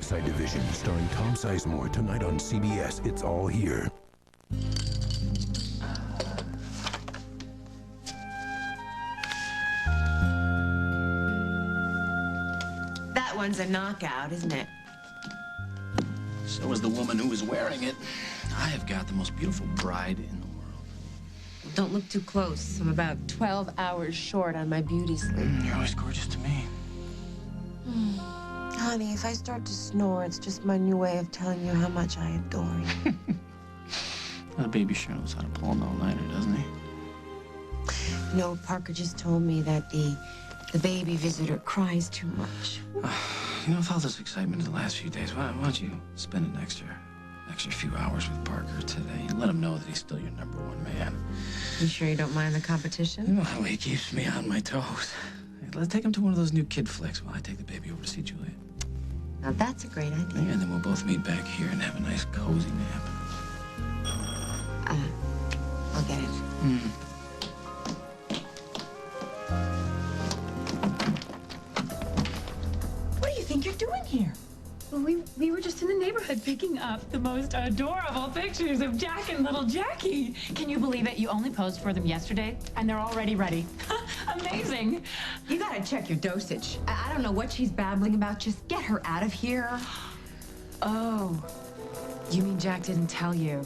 Side Division, starring Tom Sizemore, tonight on CBS. It's all here. That one's a knockout, isn't it? So is the woman who was wearing it. I have got the most beautiful bride in the world. Don't look too close. I'm about 12 hours short on my beauty sleep. You're always gorgeous to me. Honey, if I start to snore, it's just my new way of telling you how much I adore you. That baby sure knows how to pull an all-nighter, doesn't he? You know, Parker just told me that the baby visitor cries too much. You know, with all this excitement in the last few days, why don't you spend an extra few hours with Parker today and let him know that he's still your #1 man. You sure you don't mind the competition? You know how he keeps me on my toes. Hey, let's take him to one of those new kid flicks while I take the baby over to see Juliet. Now, that's a great idea. Yeah, and then we'll both meet back here and have a nice cozy nap. I'll get it. What do you think you're doing here? Well, we were just in the neighborhood picking up the most adorable pictures of Jack and little Jackie. Can you believe it? You only posed for them yesterday, and they're already ready. Amazing. You gotta check your dosage. I don't know what she's babbling about. Just get her out of here. Oh, you mean Jack didn't tell you?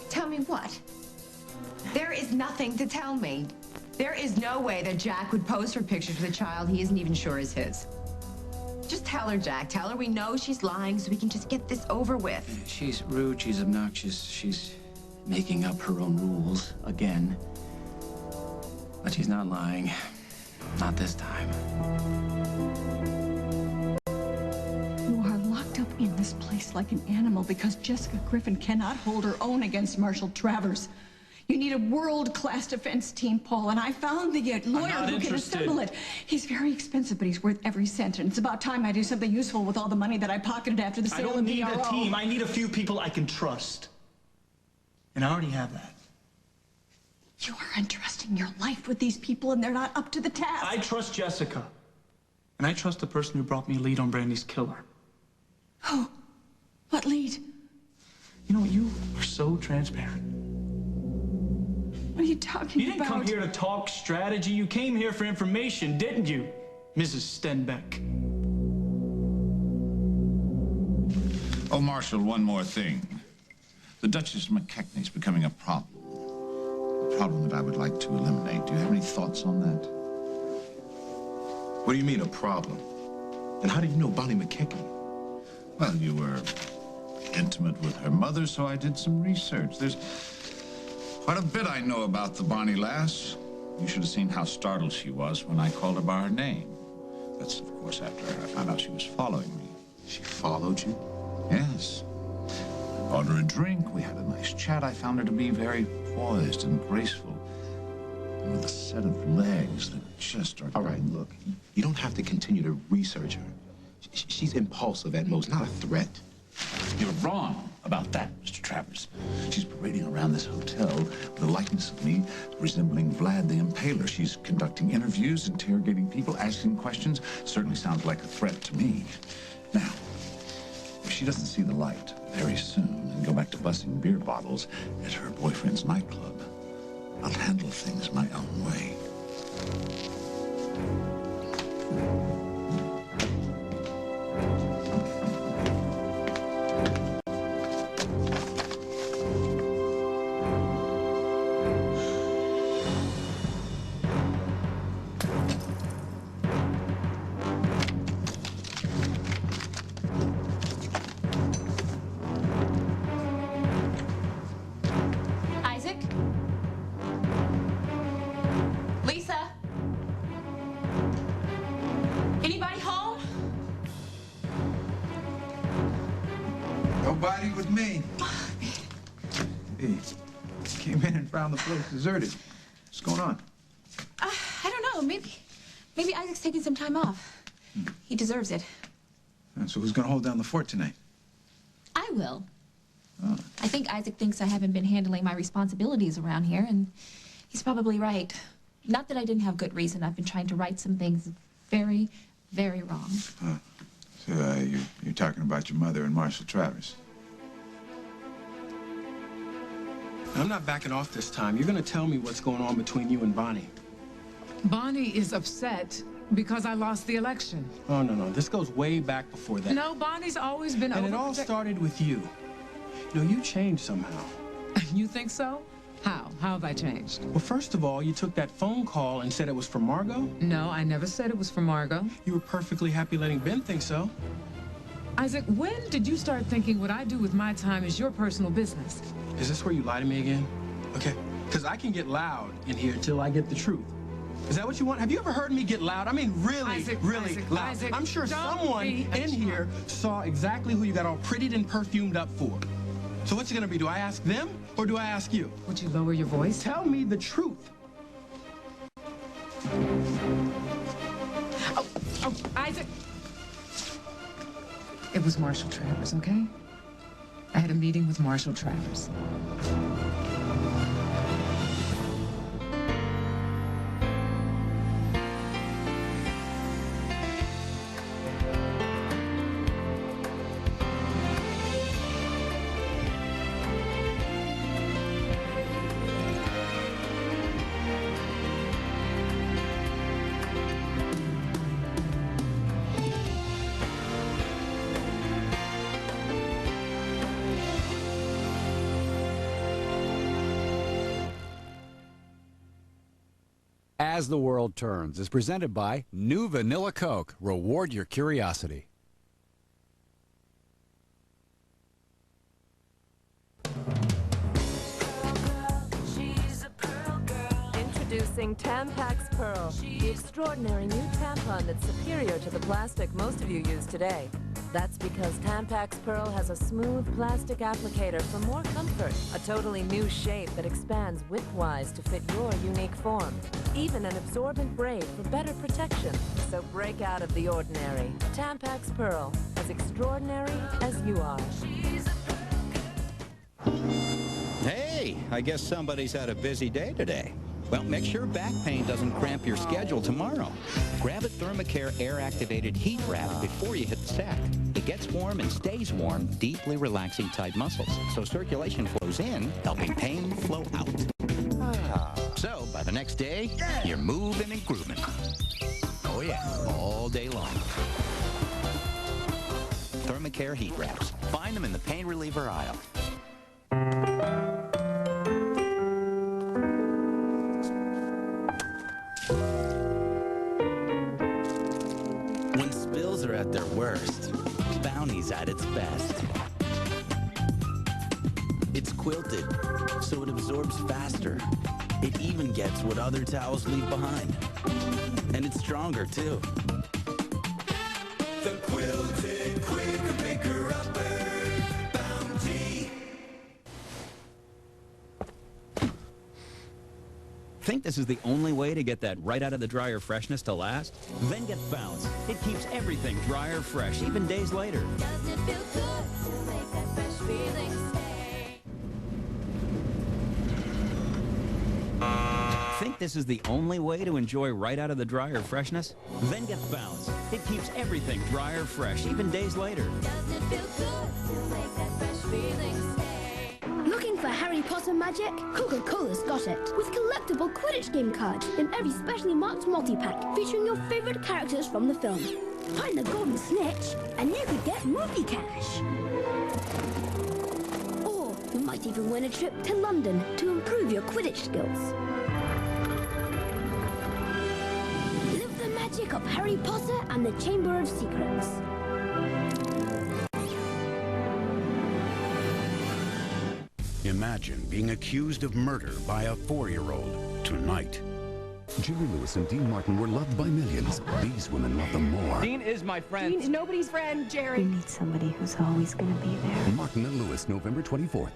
Tell me what? There is nothing to tell me. There is no way that Jack would pose for pictures with a child he isn't even sure is his. Just tell her, Jack. Tell her we know she's lying so we can just get this over with. She's rude, she's obnoxious, she's making up her own rules again. But she's not lying. Not this time. You are locked up in this place like an animal because Jessica Griffin cannot hold her own against Marshall Travers. You need a world-class defense team, Paul, and I found the lawyer who can assemble it. He's very expensive, but he's worth every cent, and it's about time I do something useful with all the money that I pocketed after the sale of the I don't need a team. I need a few people I can trust. And I already have that. You are entrusting your life with these people, and they're not up to the task. I trust Jessica. And I trust the person who brought me a lead on Brandy's killer. Who? What lead? You know, you are so transparent. What are you talking about? You didn't come here to talk strategy. You came here for information, didn't you, Mrs. Stenbeck? Oh, Marshal, one more thing. The Duchess McKechnie's becoming a problem. A problem that I would like to eliminate. Do you have any thoughts on that? What do you mean, a problem? And how do you know Bonnie McKechnie? Well, you were intimate with her mother, so I did some research. There's quite a bit I know about the Bonnie lass. You should have seen how startled she was when I called her by her name. That's, of course, after I found out she was following me. She followed you? Yes. I bought her a drink. We had a nice chat. I found her to be very poised and graceful. And with a set of legs that just are... All right, look, you don't have to continue to research her. She's impulsive at most, not a threat. You're wrong about that, Mr. Travers. She's parading around this hotel with a likeness of me resembling Vlad the Impaler. She's conducting interviews, interrogating people, asking questions. Certainly sounds like a threat to me. Now, if she doesn't see the light very soon and go back to busting beer bottles at her boyfriend's nightclub, I'll handle things my own way. Isaac? Lisa? Anybody home? Nobody with me. Hey, came in and found the place deserted. What's going on? I don't know. Maybe Isaac's taking some time off. He deserves it. So who's gonna hold down the fort tonight? I will. Oh. I think Isaac thinks I haven't been handling my responsibilities around here, and he's probably right. Not that I didn't have good reason. I've been trying to right some things very, very wrong. So you're talking about your mother and Marshall Travers. I'm not backing off this time. You're gonna tell me what's going on between you and Bonnie. Bonnie is upset because I lost the election. Oh, no. This goes way back before that. No, Bonnie's always been And it all started with you. You know, you changed somehow. You think so? How? How have I changed? Well, first of all, you took that phone call and said it was for Margot. No, I never said it was for Margot. You were perfectly happy letting Ben think so. Isaac, when did you start thinking what I do with my time is your personal business? Is this where you lie to me again? Okay. Because I can get loud in here till I get the truth. Is that what you want? Have you ever heard me get loud? I mean, really loud. Isaac, I'm sure don't someone be in here saw exactly who you got all prettied and perfumed up for. So what's it gonna be? Do I ask them or do I ask you? Would you lower your voice? Tell me the truth. Oh, Isaac! It was Marshall Travers, okay? I had a meeting with Marshall Travers. As the World Turns is presented by New Vanilla Coke. Reward your curiosity. Introducing Tampax Pearl, the extraordinary new tampon that's superior to the plastic most of you use today. That's because Tampax Pearl has a smooth plastic applicator for more comfort, a totally new shape that expands widthwise to fit your unique form, even an absorbent braid for better protection. So break out of the ordinary. Tampax Pearl, as extraordinary as you are. Hey, I guess somebody's had a busy day today. Well, make sure back pain doesn't cramp your schedule tomorrow. Grab a Thermacare air-activated heat wrap before you hit the sack. It gets warm and stays warm, deeply relaxing tight muscles, so circulation flows in, helping pain flow out. So, by the next day, you're moving and grooving. Oh yeah, all day long. Thermacare heat wraps. Find them in the pain reliever aisle. When spills are at their worst, Bounty's at its best. It's quilted, so it absorbs faster. It even gets what other towels leave behind. And it's stronger, too. The quilted quick maker upper Bounty. Think this is the only way to get that right out of the dryer freshness to last? Then get Bounce. It keeps everything dryer fresh, even days later. Doesn't it feel good to make that fresh feeling stay? Think this is the only way to enjoy right out of the dryer freshness? Then get Bounce. It keeps everything dryer fresh, even days later. Doesn't it feel good to make that fresh feeling stay? Looking for Harry Potter magic? Coca-Cola's got it. With collectible Quidditch game cards in every specially marked multi-pack featuring your favorite characters from the film. Find the golden snitch and you could get movie cash. Or you might even win a trip to London to improve your Quidditch skills. Live the magic of Harry Potter and the Chamber of Secrets. Imagine being accused of murder by a 4-year-old tonight. Jerry Lewis and Dean Martin were loved by millions. These women love them more. Dean is my friend. Dean is nobody's friend, Jerry. You need somebody who's always going to be there. Martin and Lewis, November 24th.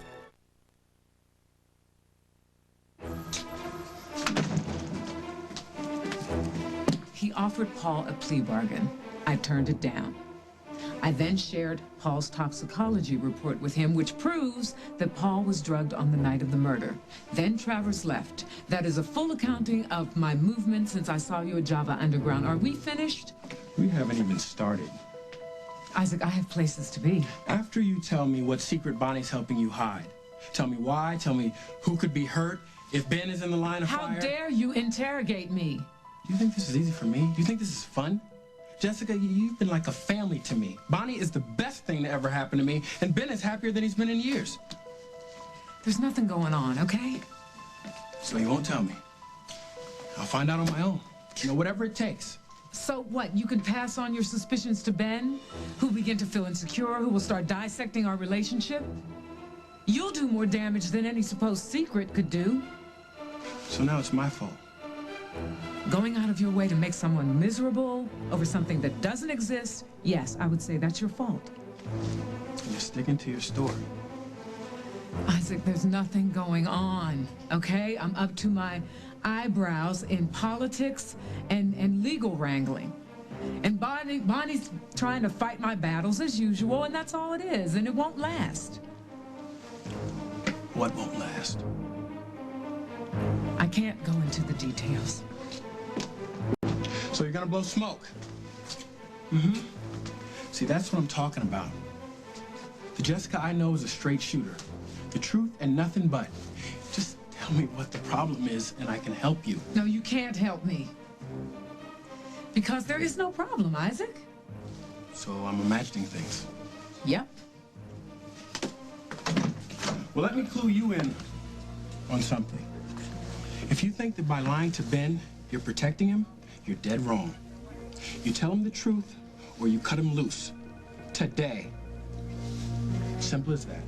He offered Paul a plea bargain. I turned it down. I then shared Paul's toxicology report with him, which proves that Paul was drugged on the night of the murder. Then Travers left. That is a full accounting of my movement since I saw you at Java Underground. Are we finished? We haven't even started. Isaac, I have places to be. After you tell me what secret Bonnie's helping you hide, tell me why, tell me who could be hurt, if Ben is in the line of fire. How dare you interrogate me? Do you think this is easy for me? Do you think this is fun? Jessica, you've been like a family to me. Bonnie is the best thing to ever happen to me, and Ben is happier than he's been in years. There's nothing going on, okay? So you won't tell me. I'll find out on my own. You know, whatever it takes. So what, you can pass on your suspicions to Ben, who'll begin to feel insecure, who will start dissecting our relationship? You'll do more damage than any supposed secret could do. So now it's my fault. Going out of your way to make someone miserable over something that doesn't exist, yes, I would say that's your fault. You're sticking to your story. Isaac, there's nothing going on, okay? I'm up to my eyebrows in politics and legal wrangling. And Bonnie's trying to fight my battles as usual, and that's all it is, and it won't last. What won't last? I can't go into the details. So you're gonna blow smoke? Mm-hmm. See, that's what I'm talking about. The Jessica I know is a straight shooter. The truth and nothing but. Just tell me what the problem is and I can help you. No, you can't help me. Because there is no problem, Isaac. So I'm imagining things. Yep. Well, let me clue you in on something. If you think that by lying to Ben, you're protecting him, you're dead wrong. You tell him the truth or you cut him loose. Today. Simple as that.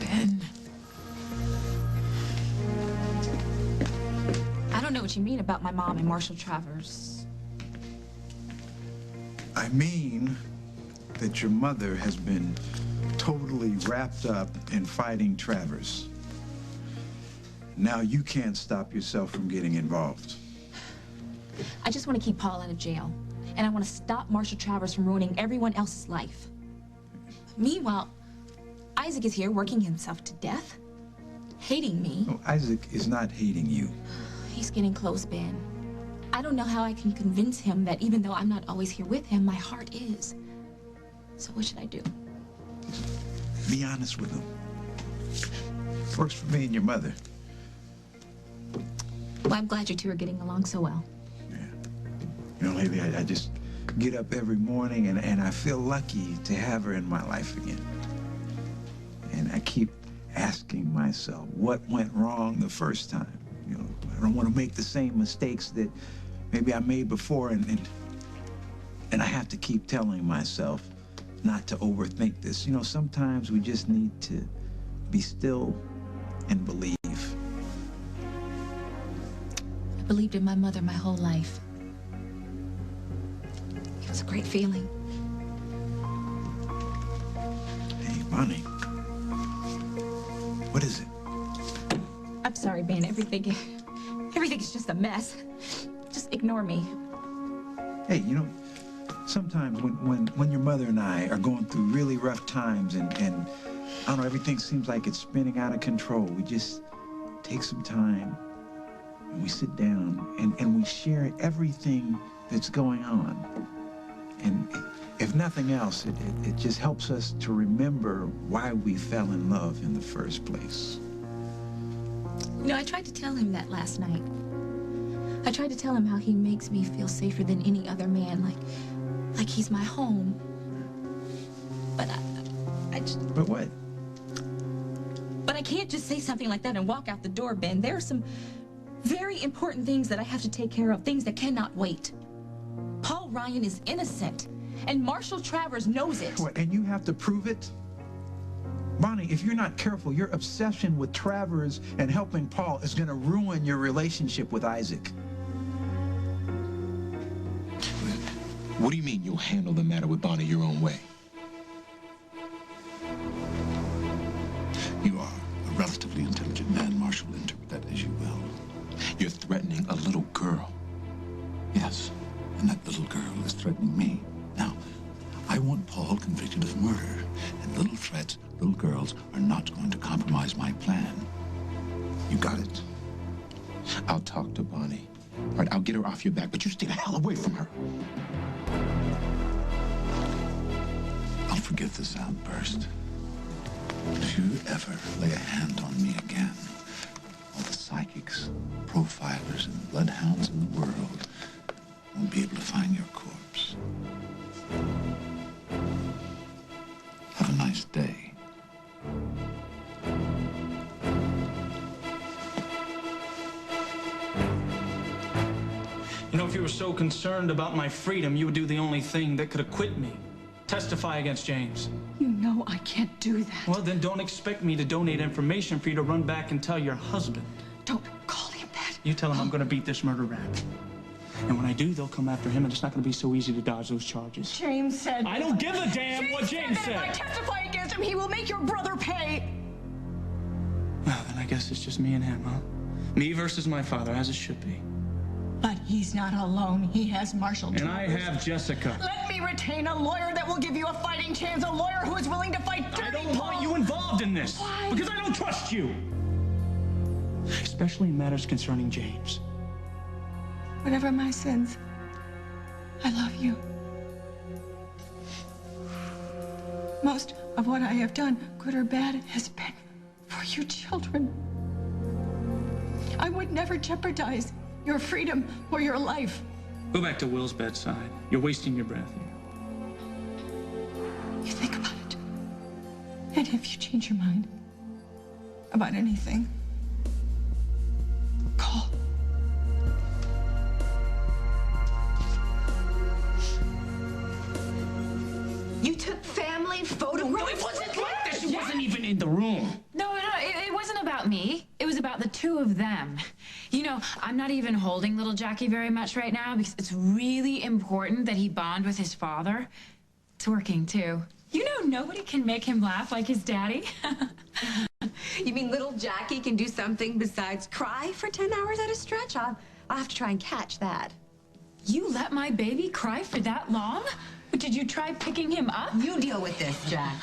Ben. I don't know what you mean about my mom and Marshall Travers. I mean that your mother has been totally wrapped up in fighting Travers. Now you can't stop yourself from getting involved. I just want to keep Paul out of jail. And I want to stop Marshall Travers from ruining everyone else's life. Meanwhile, Isaac is here working himself to death, hating me. Oh, Isaac is not hating you. He's getting close, Ben. I don't know how I can convince him that even though I'm not always here with him, my heart is. So what should I do? Be honest with him. Works for me and your mother. Well, I'm glad you two are getting along so well. You know, lately I just get up every morning and I feel lucky to have her in my life again. And I keep asking myself, what went wrong the first time? You know, I don't want to make the same mistakes that maybe I made before, and I have to keep telling myself not to overthink this. You know, sometimes we just need to be still and believe. I believed in my mother my whole life. It was a great feeling. Hey, Bonnie. What is it? I'm sorry, Ben. Everything's just a mess. Just ignore me. Hey, you know, sometimes when your mother and I are going through really rough times and I don't know, everything seems like it's spinning out of control, we just take some time and we sit down and we share everything that's going on. And if nothing else, it just helps us to remember why we fell in love in the first place. You know, I tried to tell him that last night. I tried to tell him how he makes me feel safer than any other man, like he's my home. But I just... But what? But I can't just say something like that and walk out the door, Ben. There are some very important things that I have to take care of, things that cannot wait. Paul Ryan is innocent, and Marshall Travers knows it. What, and you have to prove it? Bonnie, if you're not careful, your obsession with Travers and helping Paul is going to ruin your relationship with Isaac. What do you mean you'll handle the matter with Bonnie your own way? You are a relatively intelligent man, Marshall. Interpret that as you will. You're threatening a little girl. Yes, and that little girl is threatening me. Now, I want Paul convicted of murder, and little threats, little girls, are not going to compromise my plan. You got it? I'll talk to Bonnie. All right, I'll get her off your back, but you stay the hell away from her. I'll forget this outburst. If you ever lay a hand on me again, all the psychics, profilers, and bloodhounds in the world won't be able to find your corpse. Have a nice day. You know, if you were so concerned about my freedom, you would do the only thing that could acquit me. Testify against James. You know I can't do that. Well, then don't expect me to donate information for you to run back and tell your husband. Don't call him that. You tell him I'm going to beat this murder rap. And when I do, they'll come after him, and it's not going to be so easy to dodge those charges. James said... I don't give a damn what James said. If I testify against him, he will make your brother pay. Well, then I guess it's just me and him, huh? Me versus my father, as it should be. But he's not alone. He has Marshall And Travers. I have Jessica. Let me retain a lawyer that will give you a fighting chance, a lawyer who is willing to fight dirty I don't want you involved in this. Why? Because I don't trust you. Especially in matters concerning James. Whatever my sins, I love you. Most of what I have done, good or bad, has been for you children. I would never jeopardize your freedom or your life. Go back to Will's bedside. You're wasting your breath here. You think about it. And if you change your mind about anything, call. You took family photographs? It wasn't like that. She wasn't even in the room. No, it wasn't about me. It was about the two of them. You know, I'm not even holding little Jackie very much right now because it's really important that he bond with his father. It's working, too. You know, nobody can make him laugh like his daddy. You mean little Jackie can do something besides cry for 10 hours at a stretch? I'll have to try and catch that. You let my baby cry for that long? Did you try picking him up? You deal with this, Jack.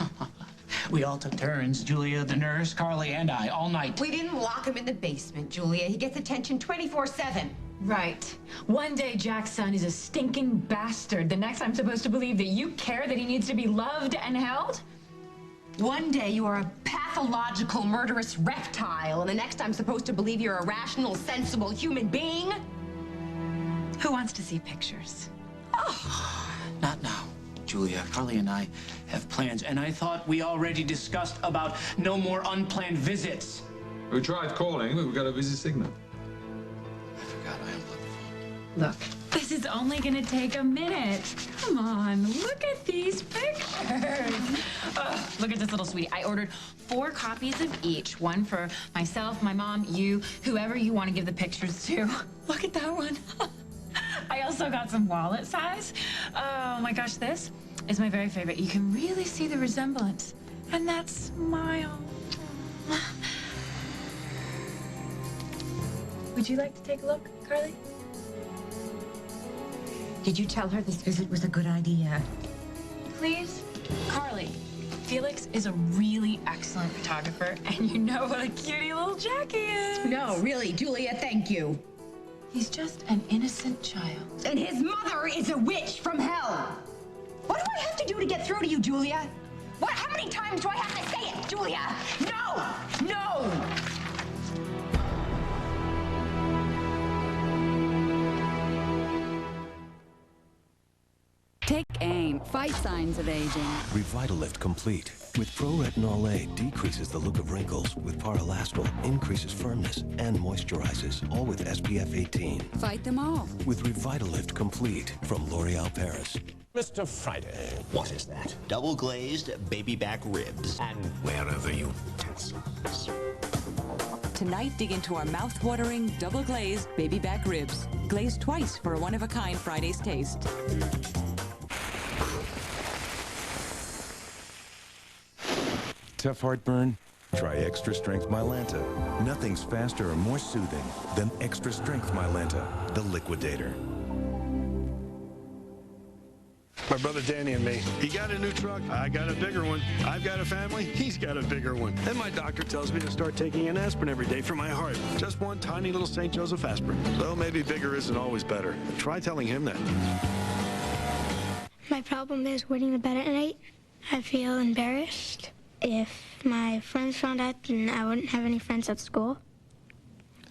We all took turns, Julia, the nurse, Carly, and I, all night. We didn't lock him in the basement, Julia. He gets attention 24/7. Right. One day Jack's son is a stinking bastard. The next I'm supposed to believe that you care that he needs to be loved and held? One day you are a pathological, murderous reptile, and the next I'm supposed to believe you're a rational, sensible human being? Who wants to see pictures? Not now. Julia, Carly and I have plans, and I thought we already discussed about no more unplanned visits. We tried calling, but we got a busy signal. I forgot I unplugged the phone. Look, this is only gonna take a minute. Come on, look at these pictures. Ugh, look at this little sweetie. I ordered 4 copies of each. One for myself, my mom, you, whoever you want to give the pictures to. Look at that one. I also got some wallet size. Oh my gosh, this is my very favorite. You can really see the resemblance. And that smile. Would you like to take a look, Carly? Did you tell her this visit was a good idea? Please? Carly, Felix is a really excellent photographer, and you know what a cutie little Jackie is. No, really, Julia, thank you. He's just an innocent child. And his mother is a witch from hell. What do I have to do to get through to you, Julia? What? How many times do I have to say it, Julia? No! No! Take aim. Fight signs of aging. Revitalift Complete. With Pro-Retinol A, decreases the look of wrinkles. With Paralastral, increases firmness and moisturizes. All with SPF 18. Fight them all. With Revitalift Complete from L'Oreal Paris. Mr. Friday. What is that? Double glazed baby back ribs. And where are the utensils? Tonight, dig into our mouth-watering, double-glazed baby back ribs. Glazed twice for a one-of-a-kind Friday's taste. Tough heartburn? Try Extra Strength Mylanta. Nothing's faster or more soothing than Extra Strength Mylanta, the liquidator. My brother Danny and me. He got a new truck. I got a bigger one. I've got a family. He's got a bigger one. And my doctor tells me to start taking an aspirin every day for my heart. Just one tiny little St. Joseph aspirin. So maybe bigger isn't always better. Try telling him that. My problem is going to bed at night. I feel embarrassed. If my friends found out, then I wouldn't have any friends at school.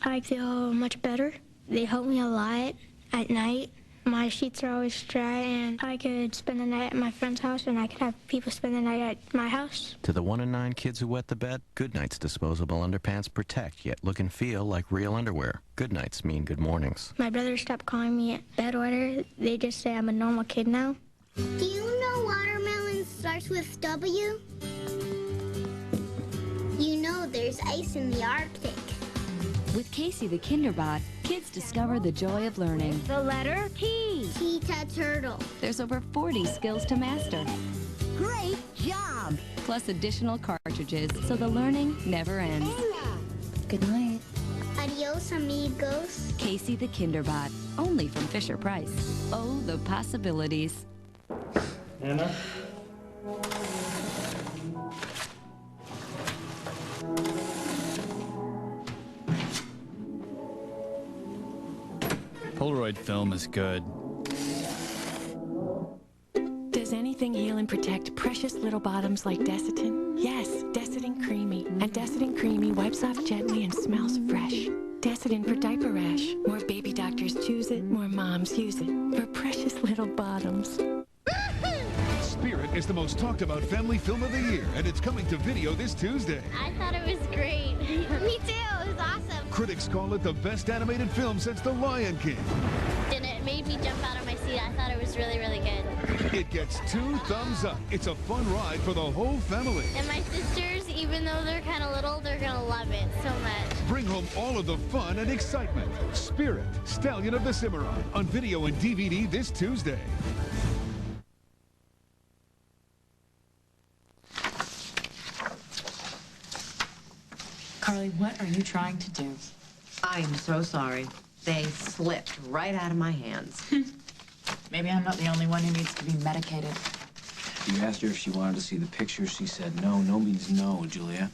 I feel much better. They help me a lot at night. My sheets are always dry, and I could spend the night at my friend's house, and I could have people spend the night at my house. To the 1 in 9 kids who wet the bed, Goodnight's disposable underpants protect, yet look and feel like real underwear. Goodnights mean good mornings. My brothers stopped calling me bedwetter. They just say I'm a normal kid now. Do you know watermelon starts with W? You know there's ice in the Arctic. With Casey the Kinderbot, kids discover the joy of learning. The letter T. Cheetah turtle. There's over 40 skills to master. Great job. Plus additional cartridges, so the learning never ends. Good night. Adios, amigos. Casey the Kinderbot, only from Fisher-Price. Oh, the possibilities. Anna? Polaroid film is good. Does anything heal and protect precious little bottoms like Desitin? Yes, Desitin Creamy. And Desitin Creamy wipes off gently and smells fresh. Desitin for diaper rash. More baby doctors choose it, more moms use it. For precious little bottoms. Spirit is the most talked about family film of the year, and it's coming to video this Tuesday. I thought it was great. Me too. It was awesome. Critics call it the best animated film since The Lion King. And it made me jump out of my seat. I thought it was really, really good. It gets 2 thumbs up. It's a fun ride for the whole family. And my sisters, even though they're kind of little, they're going to love it so much. Bring home all of the fun and excitement. Spirit, Stallion of the Cimarron, on video and DVD this Tuesday. Carly, what are you trying to do? I'm so sorry. They slipped right out of my hands. Maybe I'm not the only one who needs to be medicated. You asked her if she wanted to see the picture. She said no. No means no, Julia.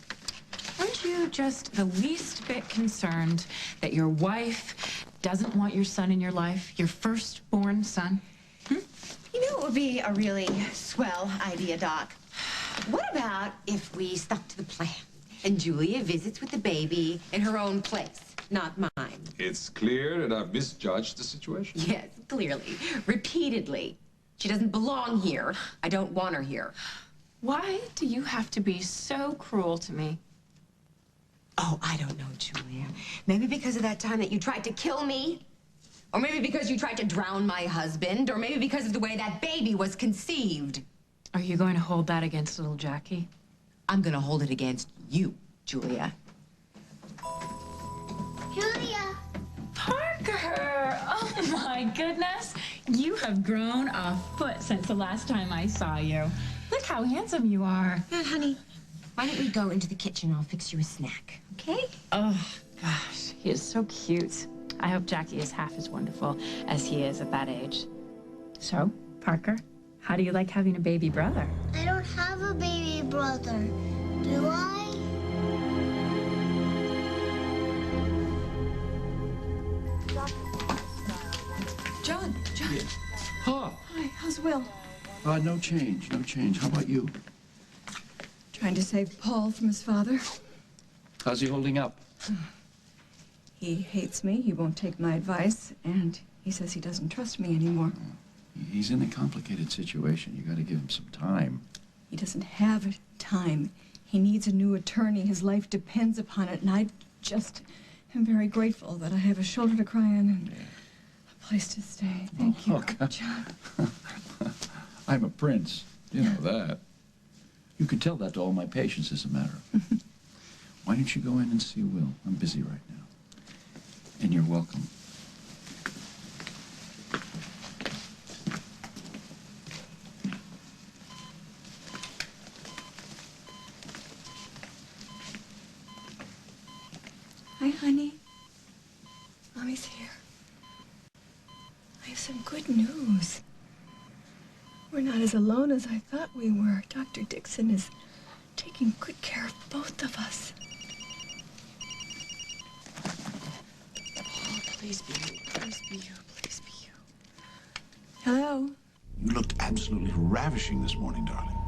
Aren't you just the least bit concerned that your wife doesn't want your son in your life, your firstborn son? You know, it would be a really swell idea, Doc. What about if we stuck to the plan and Julia visits with the baby in her own place, not mine? It's clear that I've misjudged the situation. Yes, clearly. Repeatedly. She doesn't belong here. I don't want her here. Why do you have to be so cruel to me? Oh, I don't know, Julia. Maybe because of that time that you tried to kill me. Or maybe because you tried to drown my husband. Or maybe because of the way that baby was conceived. Are you going to hold that against little Jackie? I'm going to hold it against you, Julia. Julia! Parker! Oh, my goodness. You have grown a foot since the last time I saw you. Look how handsome you are. Honey, why don't we go into the kitchen? I'll fix you a snack, okay? Oh, gosh. He is so cute. I hope Jackie is half as wonderful as he is at that age. So, Parker, how do you like having a baby brother? I don't have a baby brother. Do I? John. Yeah. Huh. Hi, how's Will? No change, no change. How about you? Trying to save Paul from his father. How's he holding up? He hates me, he won't take my advice, and he says he doesn't trust me anymore. He's in a complicated situation. You gotta give him some time. He doesn't have time. He needs a new attorney. His life depends upon it, and I just am very grateful that I have a shoulder to cry on and a place to stay. Thank you, John. I'm a prince. You know that. You could tell that to all my patients, as a matter of fact. Why don't you go in and see Will? I'm busy right now. And you're welcome. Hi, honey. Mommy's here. I have some good news. We're not as alone as I thought we were. Dr. Dixon is taking good care of both of us. Oh, please be you. Please be you. Please be you. Hello? You looked absolutely ravishing this morning, darling.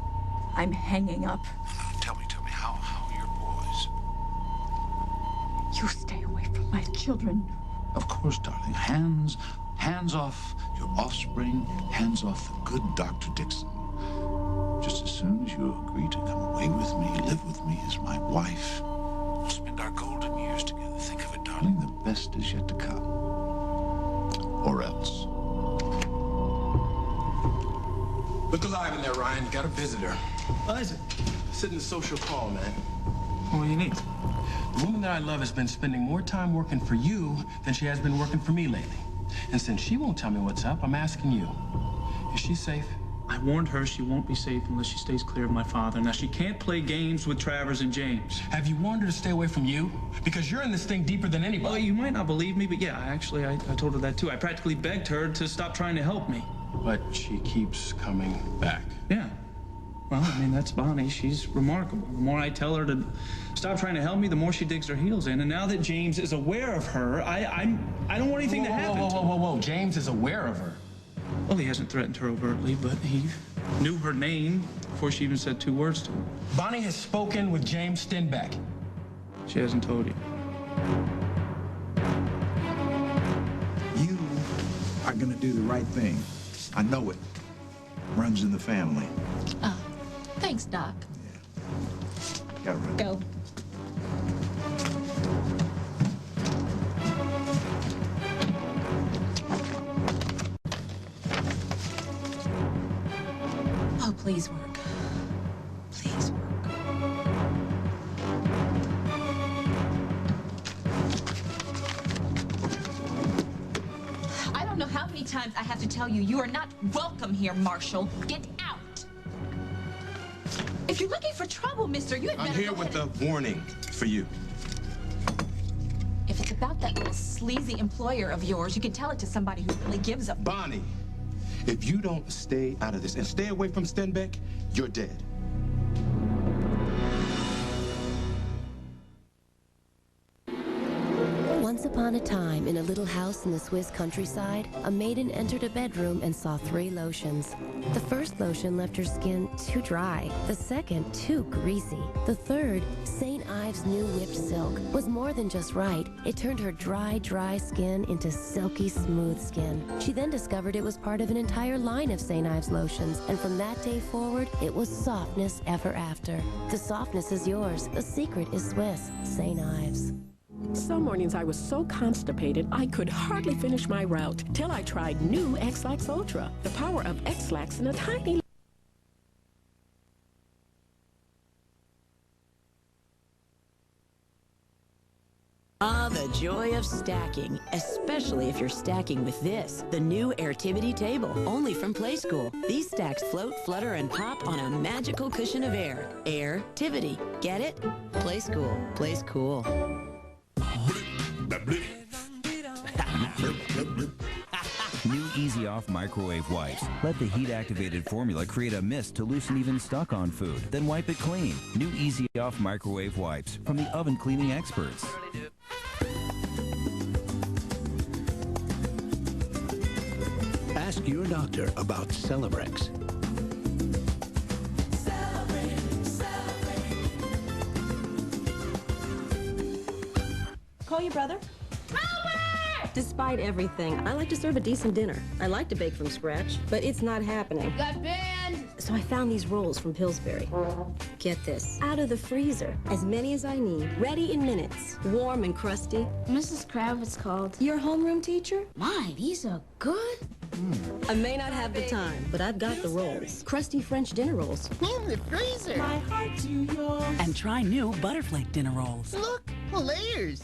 I'm hanging up. Tell me, how are your boys? You stay away from my children. Of course, darling. Hands off your offspring, hands off the good Dr. Dixon. Just as soon as you agree to come away with me, live with me as my wife, we'll spend our golden years together. Think of it, darling, the best is yet to come. Or else. Look alive in there, Ryan. You got a visitor. Isaac, sit in the social call, man. What do you need? The woman that I love has been spending more time working for you than she has been working for me lately. And since she won't tell me what's up, I'm asking you, is she safe? I warned her she won't be safe unless she stays clear of my father. Now, she can't play games with Travers and James. Have you warned her to stay away from you? Because you're in this thing deeper than anybody. Well, you might not believe me, but yeah, actually, I told her that too. I practically begged her to stop trying to help me. But she keeps coming back. Yeah. Well, I mean, that's Bonnie. She's remarkable. The more I tell her to stop trying to help me, the more she digs her heels in. And now that James is aware of her, I don't want anything to happen to her. Whoa. James is aware of her. Well, he hasn't threatened her overtly, but he knew her name before she even said 2 words to him. Bonnie has spoken with James Stenbeck. She hasn't told you. You are gonna do the right thing. I know it. Runs in the family. Oh, thanks, Doc. Gotta run. Go. Oh, please work. Please work. I don't know how many times I have to tell you, you are not welcome here, Marshall. Get out. If you're looking for trouble, mister, you had better I'm here go with ahead a warning for you. If it's about that little sleazy employer of yours, you can tell it to somebody who really gives a... Bonnie, if you don't stay out of this and stay away from Stenbeck, you're dead. Once upon a time, in a little house in the Swiss countryside, a maiden entered a bedroom and saw 3 lotions. The first lotion left her skin too dry, the second too greasy. The third, St. Ives' new whipped silk, was more than just right. It turned her dry skin into silky smooth skin. She then discovered it was part of an entire line of St. Ives lotions, and from that day forward, it was softness ever after. The softness is yours. The secret is Swiss. St. Ives. Some mornings I was so constipated I could hardly finish my route till I tried new X-Lax Ultra. The power of X-Lax in a tiny... Ah, the joy of stacking, especially if you're stacking with this, the new Atwt table, only from Playskool. These stacks float, flutter, and pop on a magical cushion of air. Air-tivity. Get it? Playskool. Plays cool. New Easy Off microwave wipes. Let the heat-activated formula create a mist to loosen even stuck-on food. Then wipe it clean. New Easy Off microwave wipes from the oven cleaning experts. Ask your doctor about Celebrex. Call your brother? Despite everything, I like to serve a decent dinner. I like to bake from scratch, but it's not happening. Got banned! So I found these rolls from Pillsbury. Get this, out of the freezer, as many as I need, ready in minutes, warm and crusty. Mrs. Kravitz called. Your homeroom teacher? My, these are good. I may not have the time, but I've got the rolls. Crusty French dinner rolls. In the freezer. My heart to yours. And try new Butterflake dinner rolls. Look, layers.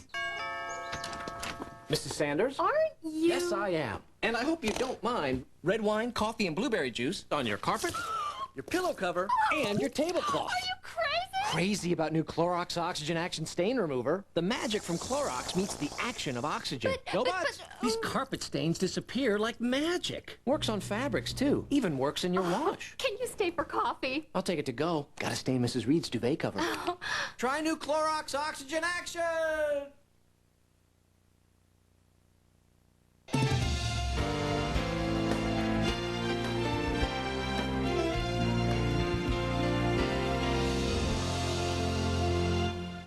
Mrs. Sanders? Aren't you? Yes, I am. And I hope you don't mind red wine, coffee, and blueberry juice on your carpet, your pillow cover, and your tablecloth. Are you crazy? crazy about new Clorox Oxygen Action Stain Remover. The magic from Clorox meets the action of oxygen. No buts. These carpet stains disappear like magic. Works on fabrics, too. Even works in your wash. Can you stay for coffee? I'll take it to go. Gotta stain Mrs. Reed's duvet cover. Try new Clorox Oxygen Action!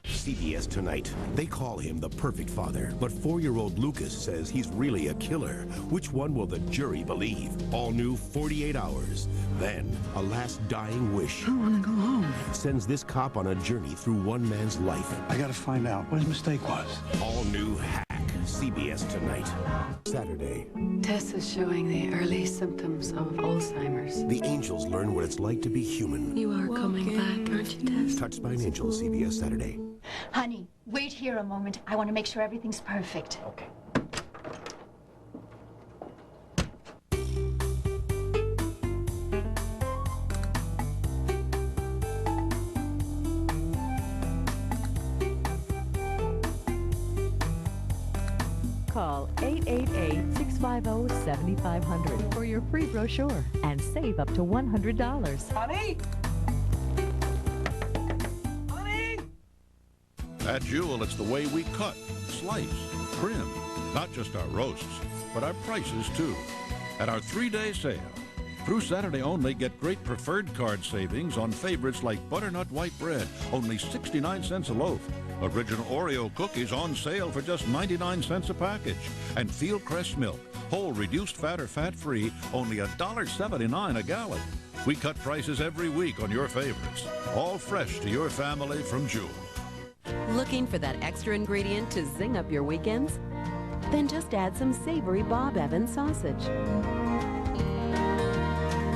CBS Tonight. They call him the perfect father, but 4-year-old Lucas says he's really a killer. Which one will the jury believe? All new 48 Hours. Then, a last dying wish. I want to go home. Sends this cop on a journey through one man's life. I got to find out what his mistake was. All new Hack. CBS Tonight. Saturday. Tess is showing the early symptoms of Alzheimer's. The angels learn what it's like to be human. You are coming back, aren't you, Tess? Touched by an Angel, CBS Saturday. Honey, wait here a moment. I want to make sure everything's perfect. Okay. Call 888-650-7500 for your free brochure and save up to $100. Honey? At Jewel, it's the way we cut, slice, trim, not just our roasts, but our prices too. At our 3-day sale, through Saturday only, get great preferred card savings on favorites like butternut white bread, only 69 cents a loaf. Original Oreo cookies on sale for just 99 cents a package. And Fieldcrest milk, whole reduced fat or fat-free, only $1.79 a gallon. We cut prices every week on your favorites. All fresh to your family from Jewel. Looking for that extra ingredient to zing up your weekends? Then just add some savory Bob Evans sausage.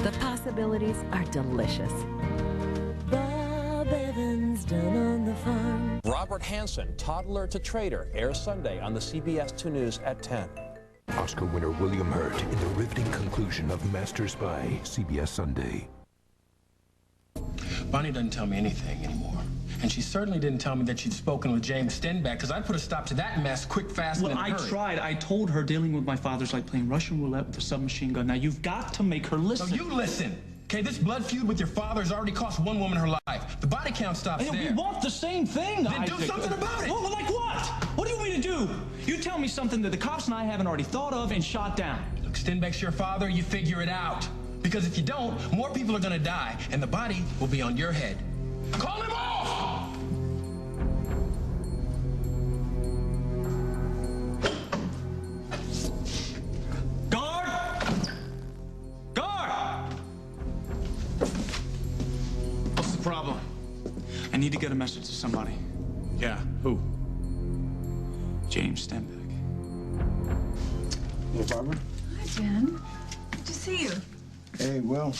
The possibilities are delicious. Bob Evans, done on the farm. Robert Hansen, Toddler to Trader, airs Sunday on the CBS 2 News at 10. Oscar winner William Hurt in the riveting conclusion of Master Spy, CBS Sunday. Bonnie doesn't tell me anything anymore. And she certainly didn't tell me that she'd spoken with James Stenbeck, because I'd put a stop to that mess quick, fast, and in a hurry. I tried. I told her dealing with my father's like playing Russian roulette with a submachine gun. Now, you've got to make her listen. No, you listen. Okay, this blood feud with your father has already cost one woman her life. The body count stops there. We want the same thing, Then Isaac. do something about it. Well, like what? What do you want me to do? You tell me something that the cops and I haven't already thought of and shot down. Look, Stenbeck's your father, you figure it out. Because if you don't, more people are gonna die, and the body will be on your head. Call him off! Problem. I need to get a message to somebody. Yeah, who? James Stenbeck. Hello, Barbara. Hi, Jen. Good to see you. Hey, well,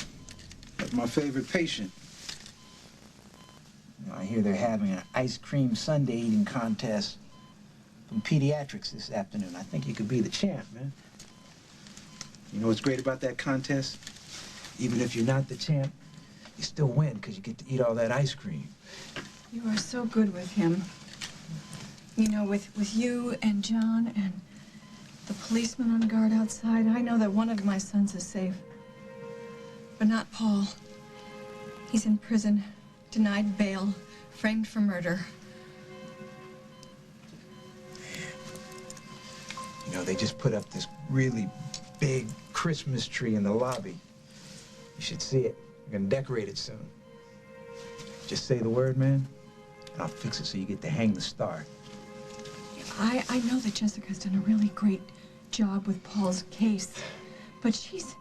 that's my favorite patient. I hear they're having an ice cream sundae eating contest from pediatrics this afternoon. I think you could be the champ, man. You know what's great about that contest? Even if you're not the champ, you still win because you get to eat all that ice cream. You are so good with him. You know, with you and John and the policeman on guard outside, I know that one of my sons is safe. But not Paul. He's in prison, denied bail, framed for murder. You know, they just put up this really big Christmas tree in the lobby. You should see it. We're gonna decorate it soon. Just say the word, man, and I'll fix it so you get to hang the star. I know that Jessica's done a really great job with Paul's case, but she's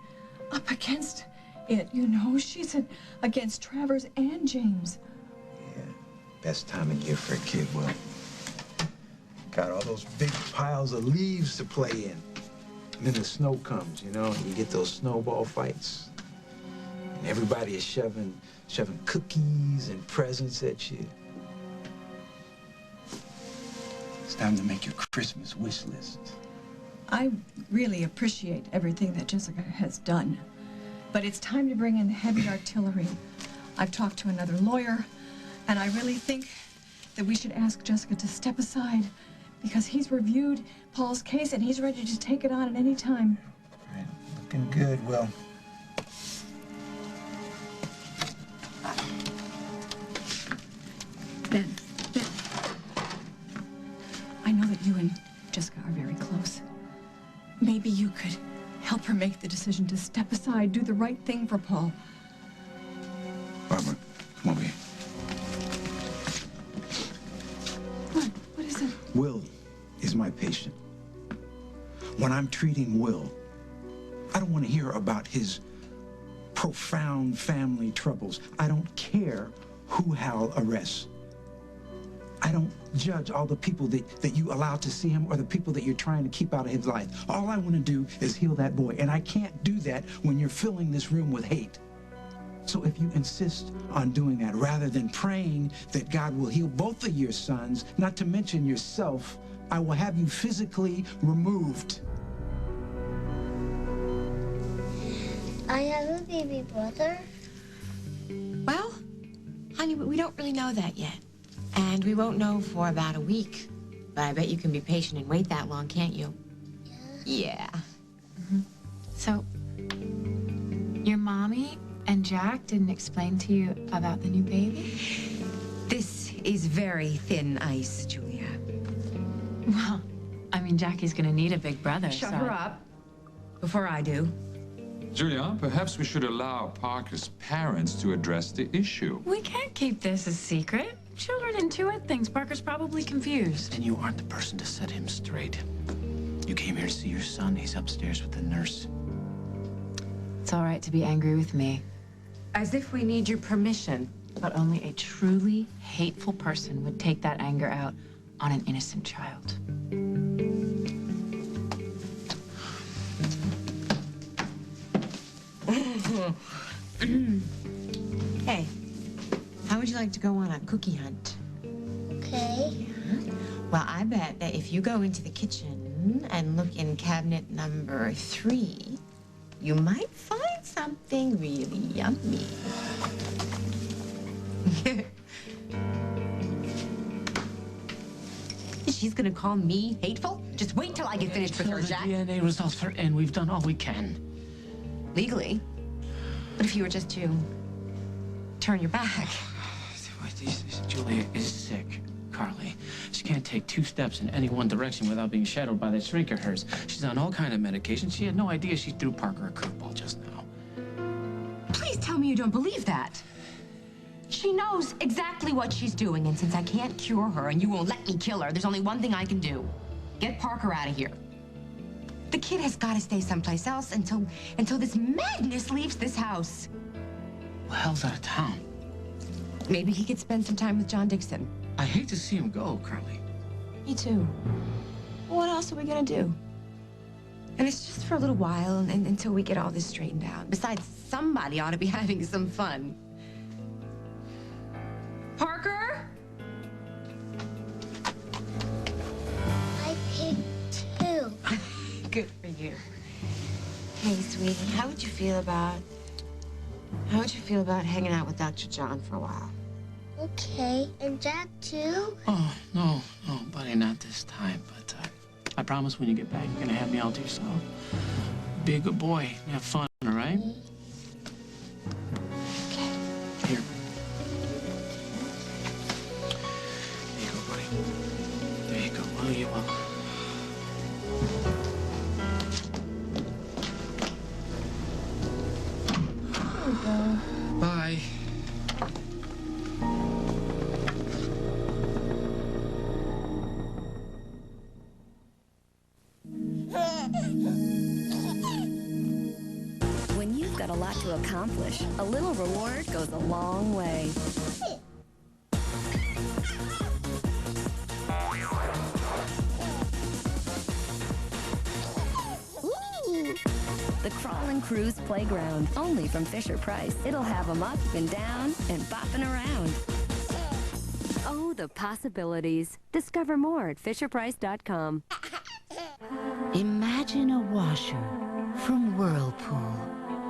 up against it, you know? She's against Travers and James. Yeah, best time of year for a kid, Will. Got all those big piles of leaves to play in. And then the snow comes, you know, and you get those snowball fights. And everybody is shoving cookies and presents at you. It's time to make your Christmas wish list. I really appreciate everything that Jessica has done, but it's time to bring in the heavy artillery. I've talked to another lawyer, And I really think that we should ask Jessica to step aside because he's reviewed Paul's case and he's ready to take it on at any time. Right. Looking good, Will. Ben, I know that you and Jessica are very close. Maybe you could help her make the decision to step aside, do the right thing for Paul. Barbara, come over here. What is it? Will is my patient. When I'm treating Will, I don't want to hear about his profound family troubles. I don't care who Hal arrests. I don't judge all the people that you allow to see him or the people that you're trying to keep out of his life. All I want to do is heal that boy, and I can't do that when you're filling this room with hate. So if you insist on doing that, rather than praying that God will heal both of your sons, not to mention yourself, I will have you physically removed. I have a baby brother. Well, honey, we don't really know that yet. And we won't know for about a week. But I bet you can be patient and wait that long, can't you? Yeah. So, your mommy and Jack didn't explain to you about the new baby? This is very thin ice, Julia. Well, I mean, Jackie's gonna need a big brother, Shut so... her up. Before I do. Julia, perhaps we should allow Parker's parents to address the issue. We can't keep this a secret. Children intuit things. Parker's probably confused. And you aren't the person to set him straight. You came here to see your son. He's upstairs with the nurse. It's all right to be angry with me. As if we need your permission. But only a truly hateful person would take that anger out on an innocent child. Hey, how would you like to go on a cookie hunt? Okay. Well, I bet that if you go into the kitchen and look in cabinet number 3, you might find something really yummy. She's gonna call me hateful? Just wait till I get finished with her, Jack. The DNA results are in. We've done all we can. Legally. But if you were just to turn your back. Julia is sick, Carly. She can't take 2 steps in any one direction without being shadowed by that shrink of hers. She's on all kind of medication. She had no idea she threw Parker a curveball just now. Please tell me you don't believe that. She knows exactly what she's doing, and since I can't cure her and you won't let me kill her, there's only one thing I can do. Get Parker out of here. The kid has got to stay someplace else until this madness leaves this house. Well, Hal's out of town. Maybe he could spend some time with John Dixon. I hate to see him go, Carly. Me too. What else are we gonna do? And it's just for a little while and until we get all this straightened out. Besides, somebody ought to be having some fun. Parker? I picked 2. Good for you. Hey, sweetie, how would you feel about hanging out with Dr. John for a while? Okay. And Jack, too? Oh, no, buddy, not this time. But I promise when you get back, you're going to have me all to yourself. Be a good boy and have fun, all right? Okay. Here. There you go, buddy. There you go. Oh, you're welcome. Bye. When you've got a lot to accomplish, a little reward goes a long way. The Crawlin' Cruise Playground, only from Fisher-Price. It'll have them up and down and bopping around. Oh, the possibilities. Discover more at FisherPrice.com. Imagine a washer from Whirlpool,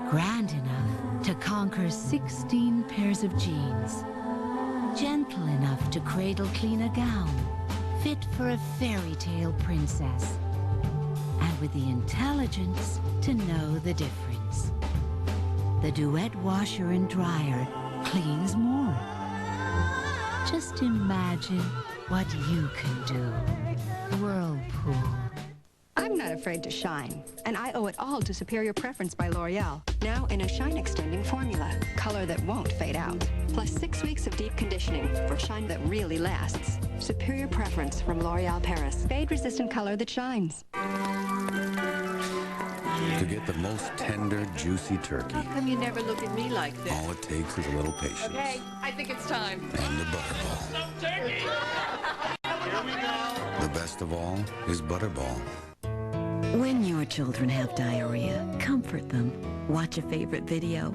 grand enough to conquer 16 pairs of jeans. Gently gentle enough to cradle clean a gown, fit for a fairy tale princess, and with the intelligence to know the difference. The Duet washer and dryer cleans more. Just imagine what you can do. Whirlpool. I'm not afraid to shine, and I owe it all to Superior Preference by L'Oreal. Now in a shine-extending formula, color that won't fade out. Plus 6 weeks of deep conditioning for shine that really lasts. Superior Preference from L'Oreal Paris. Fade-resistant color that shines. To get the most tender, juicy turkey, How come you never look at me like this? all it takes is a little patience. Okay, I think it's time. And a butterball. Here we go. The best of all is Butterball. When your children have diarrhea, comfort them. Watch a favorite video.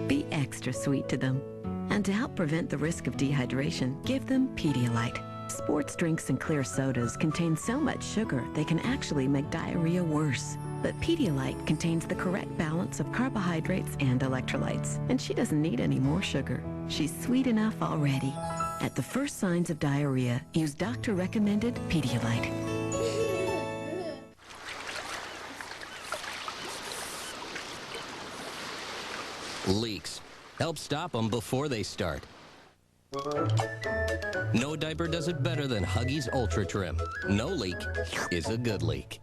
Be extra sweet to them. And to help prevent the risk of dehydration, give them Pedialyte. Sports drinks and clear sodas contain so much sugar they can actually make diarrhea worse. But Pedialyte contains the correct balance of carbohydrates and electrolytes, and she doesn't need any more sugar. She's sweet enough already. At the first signs of diarrhea, use doctor-recommended Pedialyte. Leaks. Help stop them before they start. No diaper does it better than Huggies Ultra Trim. No leak is a good leak.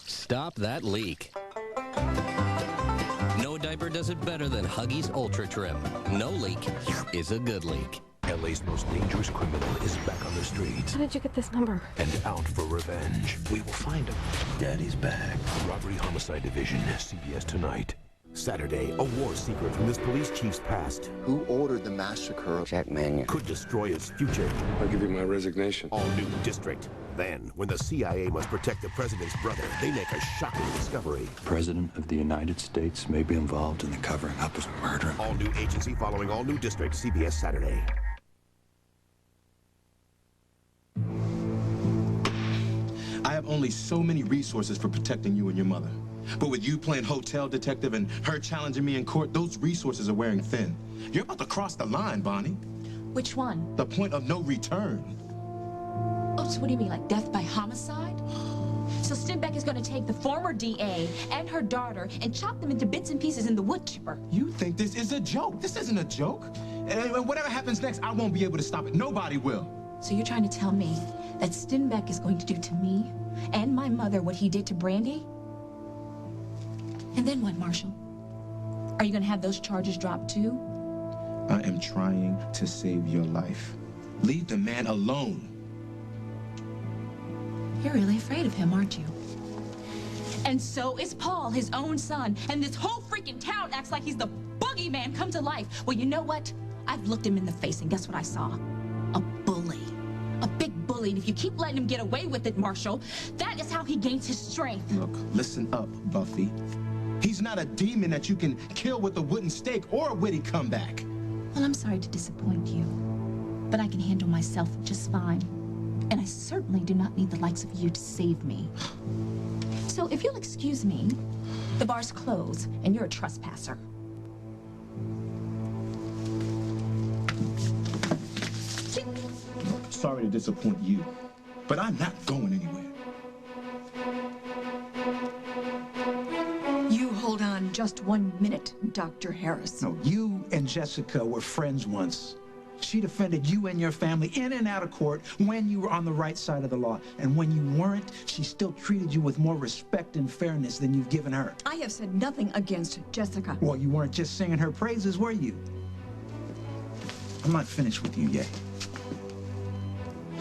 Stop that leak. No diaper does it better than Huggies Ultra Trim. No leak is a good leak. LA's most dangerous criminal is back on the streets. How did you get this number? And out for revenge. We will find him. Daddy's back. Robbery Homicide Division, CBS tonight. Saturday, a war secret from this police chief's past. Who ordered the massacre of Jack Mannion? Could destroy his future. I'll give you my resignation. All new district. Then, when the CIA must protect the president's brother, they make a shocking discovery. The President of the United States may be involved in the covering up of murder. All new agency following all new district, CBS Saturday. I have only so many resources for protecting you and your mother. But with you playing hotel detective and her challenging me in court, those resources are wearing thin. You're about to cross the line, Bonnie. Which one? The point of no return. Oh, so what do you mean, like death by homicide? So Steinbeck is going to take the former DA and her daughter and chop them into bits and pieces in the wood chipper. You think this is a joke? This isn't a joke. And whatever happens next, I won't be able to stop it. Nobody will. So you're trying to tell me that Steinbeck is going to do to me and my mother what he did to Brandy? And then what, Marshall? Are you going to have those charges dropped too? I am trying to save your life. Leave the man alone. You're really afraid of him, aren't you? And so is Paul, his own son. And this whole freaking town acts like he's the boogeyman come to life. Well, you know what? I've looked him in the face, and guess what I saw? A bully. A big bully. And if you keep letting him get away with it, Marshall, that is how he gains his strength. Look, listen up, Buffy. He's not a demon that you can kill with a wooden stake or a witty comeback. Well, I'm sorry to disappoint you, but I can handle myself just fine. And I certainly do not need the likes of you to save me. So if you'll excuse me, the bar's closed and you're a trespasser. Sorry to disappoint you, but I'm not going anywhere. You hold on just 1 minute, Dr. Harris. No, you and Jessica were friends once. She defended you and your family in and out of court when you were on the right side of the law. And when you weren't, she still treated you with more respect and fairness than you've given her. I have said nothing against Jessica. Well, you weren't just singing her praises, were you? I'm not finished with you yet.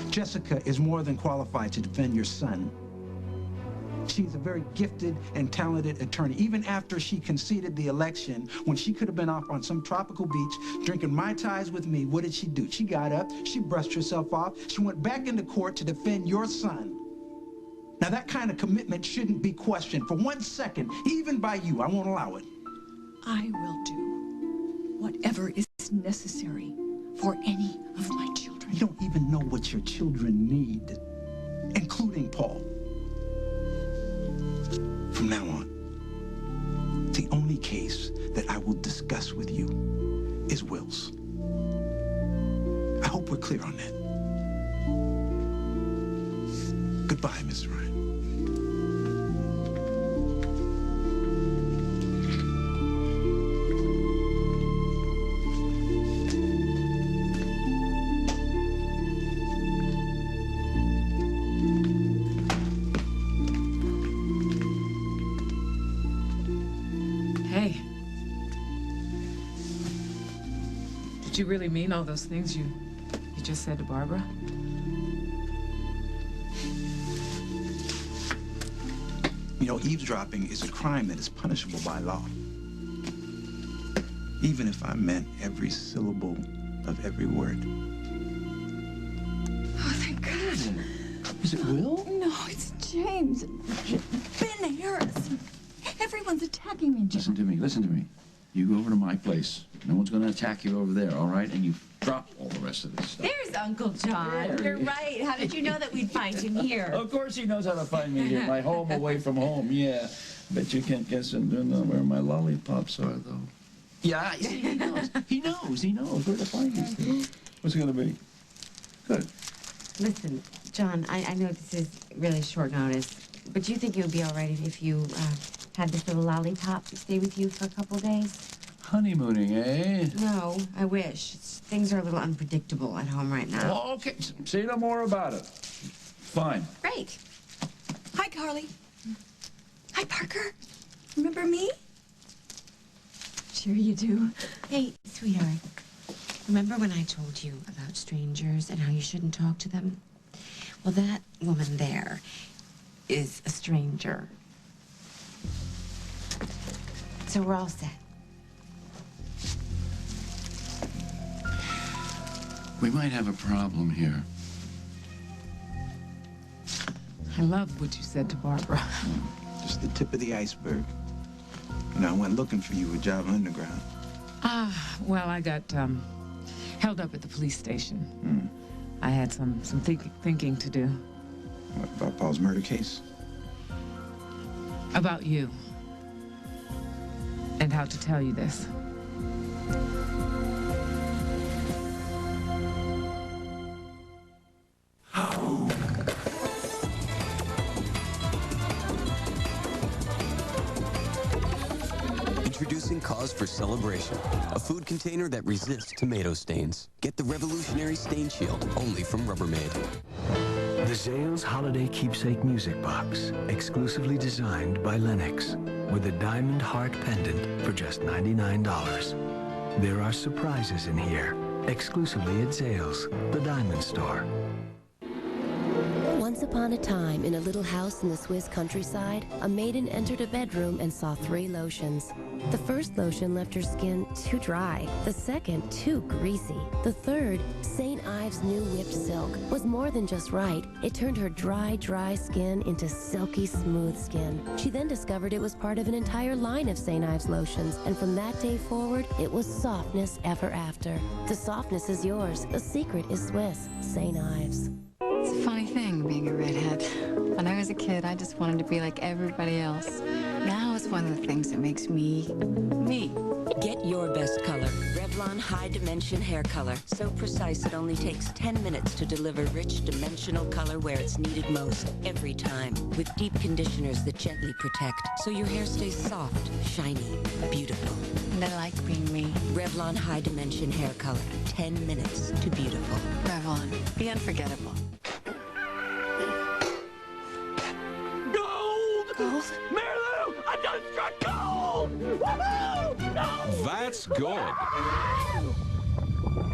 Jessica is more than qualified to defend your son. She's a very gifted and talented attorney. Even after she conceded the election, when she could have been off on some tropical beach drinking Mai Tais with me, what did she do? She got up, she brushed herself off, she went back into court to defend your son. Now that kind of commitment shouldn't be questioned for 1 second, even by you. I won't allow it. I will do whatever is necessary for any of my children. You don't even know what your children need, including Paul. From now on, The only case that I will discuss with you is Will's. I hope we're clear on that. Goodbye, Miss Ryan. Hey. Did you really mean all those things you just said to Barbara? You know, eavesdropping is a crime that is punishable by law. Even if I meant every syllable of every word. Oh, thank God. Is it Will? No, it's James. Ben Harris. Everyone's attacking me, Jim. Listen to me. You go over to my place. No one's going to attack you over there, all right? And you drop all the rest of this stuff. There's Uncle John. You're right. How did you know that we'd find him here? Of course he knows how to find me here. My home away from home, yeah. Bet you can't guess where my lollipops are, though. Yeah, he knows. He knows where to find me. What's it going to be? Good. Listen, John, I know this is really short notice, but do you think it would be all right if you had this little lollipop stay with you for a couple days? Honeymooning, eh? No, I wish. Things are a little unpredictable at home right now. Oh, okay. Say no more about it. Fine. Great. Hi, Carly. Hi, Parker. Remember me? Sure you do. Hey, sweetheart. Remember when I told you about strangers and how you shouldn't talk to them? Well, that woman there is a stranger. So we're all set. We might have a problem here. I love what you said to Barbara. Just the tip of the iceberg. You know, I went looking for you with Java Underground. Well, I got held up at the police station. I had some thinking to do. What, about Paul's murder case? About you. And how to tell you this. Introducing Cause for Celebration, a food container that resists tomato stains. Get the revolutionary stain shield, only from Rubbermaid. The Zales Holiday Keepsake Music Box, exclusively designed by Lennox, with a diamond heart pendant for just $99. There are surprises in here, exclusively at Zales, the diamond store. Once upon a time, in a little house in the Swiss countryside, a maiden entered a bedroom and saw 3 lotions. The first lotion left her skin too dry, the second too greasy. The third, St. Ives' new whipped silk, was more than just right. It turned her dry skin into silky smooth skin. She then discovered it was part of an entire line of St. Ives lotions, and from that day forward, it was softness ever after. The softness is yours. The secret is Swiss. St. Ives. It's a funny thing, being a redhead. When I was a kid, I just wanted to be like everybody else. Now it's one of the things that makes me, me. Get your best color. Revlon High Dimension Hair Color. So precise it only takes 10 minutes to deliver rich, dimensional color where it's needed most, every time. With deep conditioners that gently protect, so your hair stays soft, shiny, beautiful. And I like being me. Revlon High Dimension Hair Color. 10 minutes to beautiful. Revlon. Be unforgettable. Gold! Marilu! I just struck gold! Woohoo! No! That's good.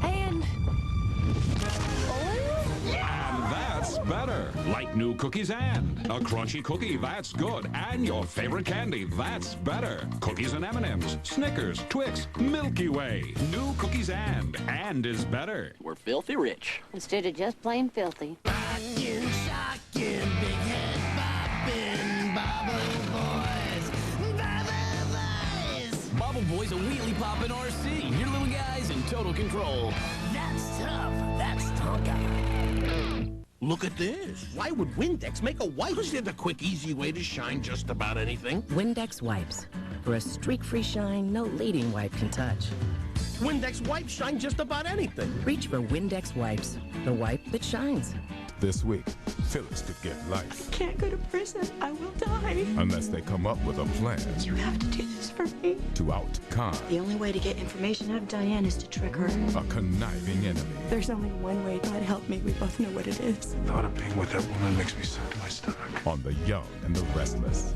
And That's better. Like new cookies and a crunchy cookie, that's good. And your favorite candy, that's better. Cookies and M&M's, Snickers, Twix, Milky Way. New cookies and is better. We're filthy rich. Instead of just plain filthy. Rockin', shockin', big head boppin', Bobble Boys. Bobble Boy's a wheelie poppin' RC. Your little guy's in total control. That's tough. That's Tonka. Look at this. Why would Windex make a wipe? Because they're the quick, easy way to shine just about anything. Windex wipes. For a streak-free shine no leading wipe can touch. Windex wipes shine just about anything. Reach for Windex wipes, the wipe that shines. This week, Phyllis could get life. Can't go to prison. I will die. Unless they come up with a plan. You have to do this for me. To out Khan. The only way to get information out of Diane is to trick her. A conniving enemy. There's only one way. God help me. We both know what it is. The thought of being with that woman makes me sick to my stomach. On the young and the restless.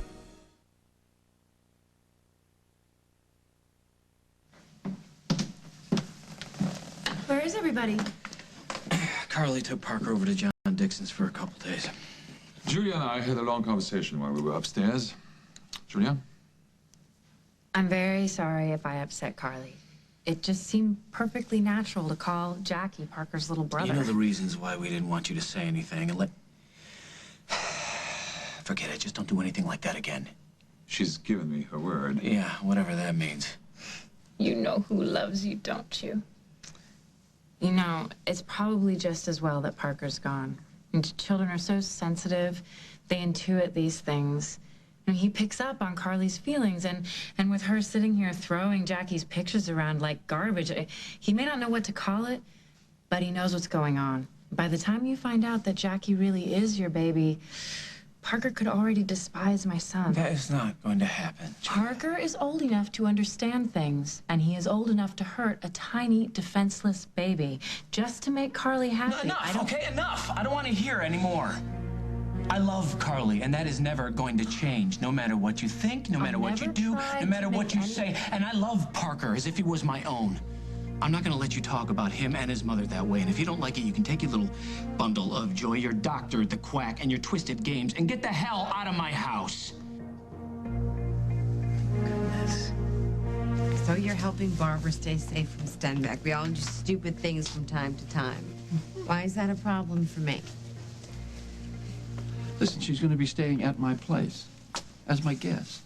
Where is everybody? Carly took Parker over to John Dixon's for a couple days. Julia and I had a long conversation while we were upstairs. Julia? I'm very sorry if I upset Carly. It just seemed perfectly natural to call Jackie Parker's little brother. You know the reasons why we didn't want you to say anything, and let... Forget it. Just don't do anything like that again. She's given me her word. Yeah, whatever that means. You know who loves you, don't you? You know, it's probably just as well that Parker's gone. And children are so sensitive. They intuit these things. And he picks up on Carly's feelings, and with her sitting here throwing Jackie's pictures around like garbage, he may not know what to call it, but he knows what's going on. By the time you find out that Jackie really is your baby, Parker could already despise my son. That is not going to happen. Parker is old enough to understand things, and he is old enough to hurt a tiny, defenseless baby just to make Carly happy. No, enough, okay, enough. I don't want to hear anymore. I love Carly, and that is never going to change, no matter what you think, no matter what you do, no matter what you say. And I love Parker as if he was my own. I'm not going to let you talk about him and his mother that way. And if you don't like it, you can take your little bundle of joy, your doctor, the quack, and your twisted games, and get the hell out of my house. Goodness. So you're helping Barbara stay safe from Stenbeck. We all do stupid things from time to time. Why is that a problem for me? Listen, she's going to be staying at my place as my guest.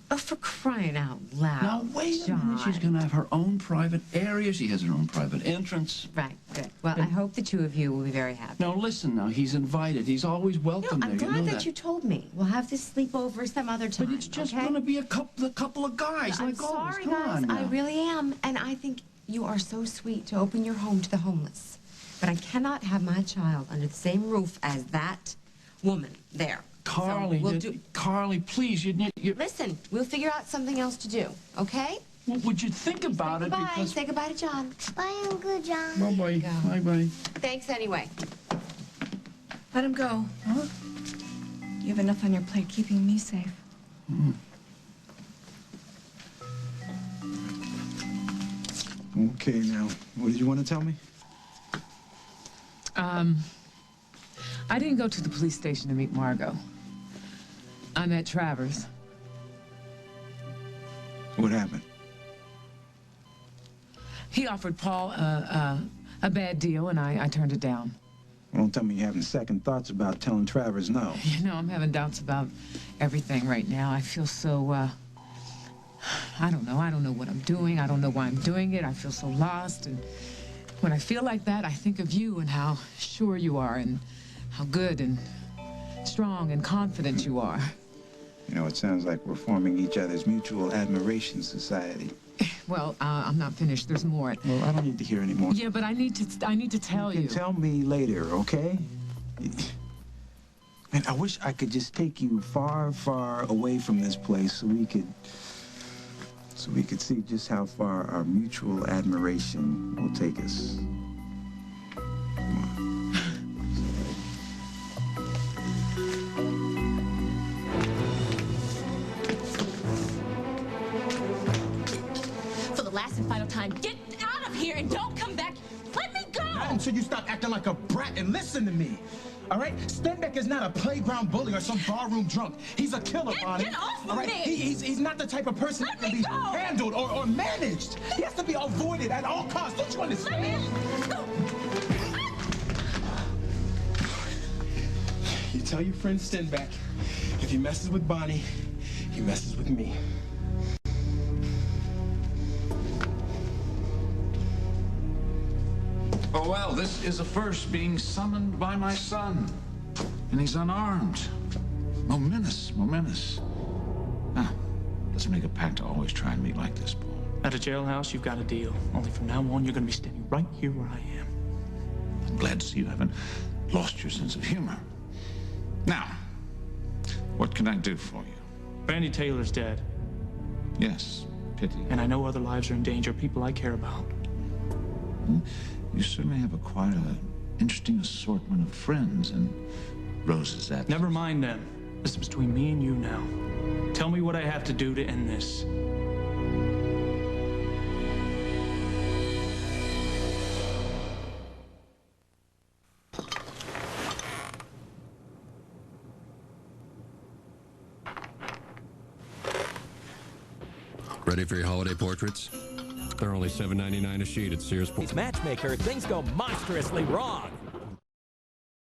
Oh, for crying out loud. Now, wait a minute. She's going to have her own private area. She has her own private entrance. Right, good. Well, I hope the two of you will be very happy. Now, listen now. He's invited. He's always welcome I'm there. glad You know that you told me. We'll have this sleepover some other time. But it's just okay? going to be a couple of guys I'm like always. sorry, Come guys. on now. I really am. And I think you are so sweet to open your home to the homeless. But I cannot have my child under the same roof as that woman there. Carly, So Carly, please, you... Listen, we'll figure out something else to do, okay? Well, would you think about it? Bye. Because... Say goodbye to John. Bye, Uncle John. Bye-bye. Bye-bye. Thanks anyway. Let him go. Huh? You have enough on your plate keeping me safe. Okay, now, what did you want to tell me? I didn't go to the police station to meet Margot. I met Travers. What happened? He offered Paul a bad deal, and I turned it down. Well, don't tell me you're having second thoughts about telling Travers no. You know, I'm having doubts about everything right now. I feel so, I don't know. I don't know what I'm doing. I don't know why I'm doing it. I feel so lost, and when I feel like that, I think of you and how sure you are and how good and strong and confident you are. You know, it sounds like we're forming each other's mutual admiration society. Well, I'm not finished. There's more. Well, I don't need to hear any more. Yeah, but I need to tell you. You can tell me later, okay? Man, I wish I could just take you far, far away from this place so we could see just how far our mutual admiration will take us. For the last and final time, get out of here and don't come back. Let me go! Not until you stop acting like a brat and listen to me. All right? Stenbeck is not a playground bully or some barroom drunk. He's a killer, Bonnie. Get off of all right? me! He's not the type of person that can be handled or managed. He has to be avoided at all costs. Don't you understand? Let me go! You tell your friend Stenbeck, if he messes with Bonnie, he messes with me. Well, well, this is a first, being summoned by my son. And he's unarmed. Momentous, momentous. Now, let's make a pact to always try and meet like this, Paul. At a jailhouse, you've got a deal. Only from now on, you're going to be standing right here where I am. I'm glad to see you haven't lost your sense of humor. Now, what can I do for you? Brandy Taylor's dead. Yes, pity. And I know other lives are in danger, people I care about. You certainly have quite an interesting assortment of friends and Rose's Atwt. Never mind them. This is between me and you now. Tell me what I have to do to end this. Ready for your holiday portraits? They're only $7.99 a sheet at Sears. Matchmaker, things go monstrously wrong.